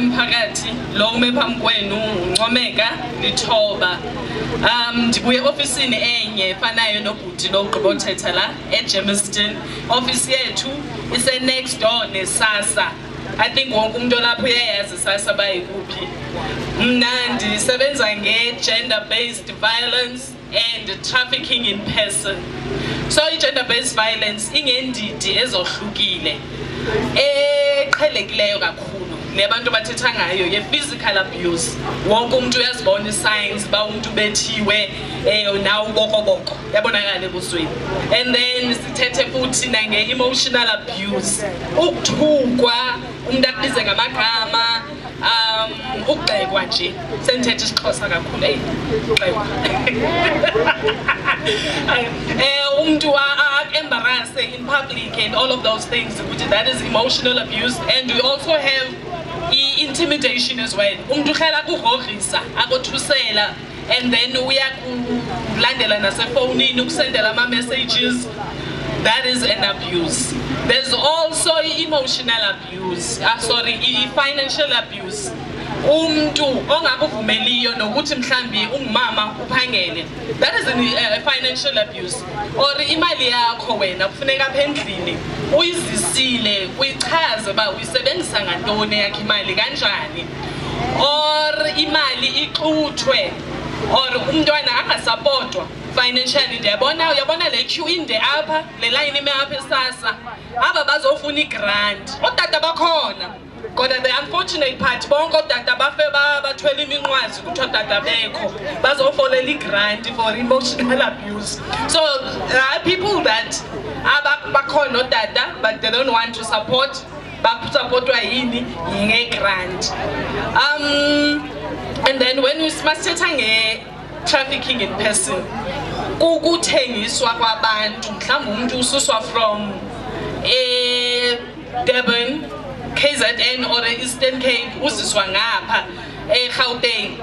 mphakathi lo ume phambi kwenu uNcomeka Lithoba. Ndibuye ofisini enye efanayo nobhuti lo ugqibothetha la eGermiston. Office yethu ise next door neSASSA. I think wonke umuntu lapho uyayazi SASSA bayikuphi. Mna ndisebenza nge-gender based violence and trafficking in person. So i-gender based violence ingendidi ezohlukile eqhelekileyo kakhulu. Le bantu bathetha ngayo ye-physical abuse. Wonke umuntu uyazibona i-signs ba umuntu bethiwe nawo ubokoboko yabonakala ebusweni. And then sithethe futhi nange-emotional abuse, ukuthukwa, umuntu akubize ngamagama, ukugxekwa nje. Senthethe isiXhosa kakhulu ukugxekwa. Umuntu embarrass in public and all of those things, that is emotional abuse. And we also have intimidation as well. Umuntu uhlala kuhorisa akothusela, and then uyakulandela nasefonini ukusendela ama messages. That is an abuse. There's also emotional abuse. Financial abuse. Umuntu ongakuvumeliyo nokuthi mhlambi ungumama uphangele. That is a financial abuse. Or imali yakho wena kufuneka apha endlini uyizisile uyichaze ba uyisebenzisa ngantoni yakhe imali kanjani. Or imali ixuthwe, or umntwana angasupportwa financially. Uyabona le queue inde apha, le line ime apha eSASSA, aba bazofuna igrant. Otata bakhona, kodwa the unfortunate part bonke otata bafe bathwele iminqwazi ukuthi otata bekho bazofolela igrant for emotional abuse. So there are people that bakhona otata but they don't want to support, basupportwa yini ngegrant. And then when we masithetha nge-trafficking in person, ukuthengiswa kwabantu, mhlawumbe umuntu ususwa from Durban, KZN or Eastern Cape uziswa ngapha eGauteng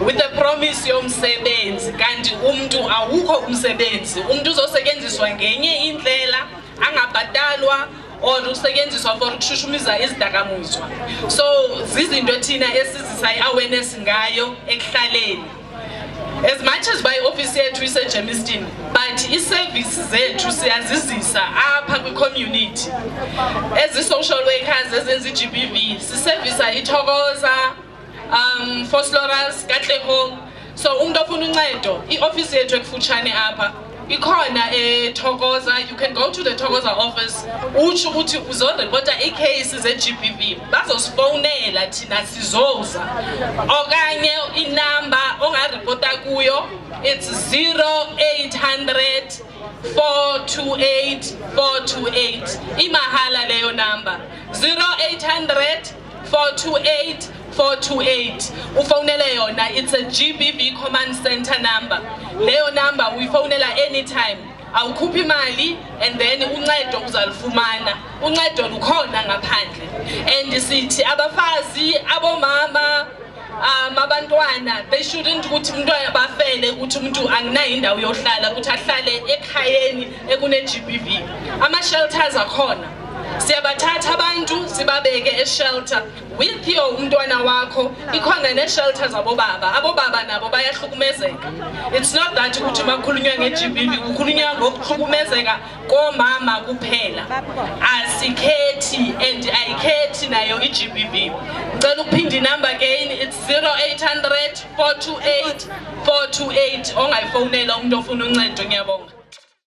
with the promise yomsebenzi, kanti umuntu awukho umsebenzi. Umuntu uzosetshenziswa ngenye indlela angabhadalwa or usetshenziswa for ukushushumisa izidakamizwa. So zizinto thina esizisa i-awareness ngayo ekuhlaleni. As much as by office yethu ise-Germiston, but i-service zethu siyazizisa apha kwi-community. As i-social workers ezenza i-GBV, siservisa iThokoza, Foslorus, Katlehong. So umuntu ofuna uncedo, i-office yethu ekufutshane apha ikhona eThokoza. You can go to the Thokoza office, utsho ukuthi uzorepota i-case ze-GBV, bazosifonela thina sizoza. Okanye inamba ongarepota kuyo, it's 0800 428 428. Imahala leyo number, 0800 428 428. Ufonele yona, it's a GBV command center number. Leyo number uyifonela anytime. Awukhuphi imali and then uncedo uzalufumana. Uncedo lukhona ngaphandle. And sithi abafazi, abomama, abantwana, they shouldn't ukuthi umuntu bafele ukuthi umuntu anginayo indawo yohlala ukuthi ahlale ekhayeni ekune-GBV. Ama-shelters akhona. Siyabathatha abantu sibabeke e-shelter with your umntwana wakho. Ikhona ne-shelter abobaba nabo bayahlukumezeka. It's not that ukuthi makhulunywa nge-GBV kukhulunywa ngokuhlukumezeka komama kuphela. Asikhethi and ayikhethi nayo i-GBV. Ngicela ukuphinda inumber again, it's 0800 428 428. Ongayifonela umuntu ofuna uncedo. Ngiyabonga.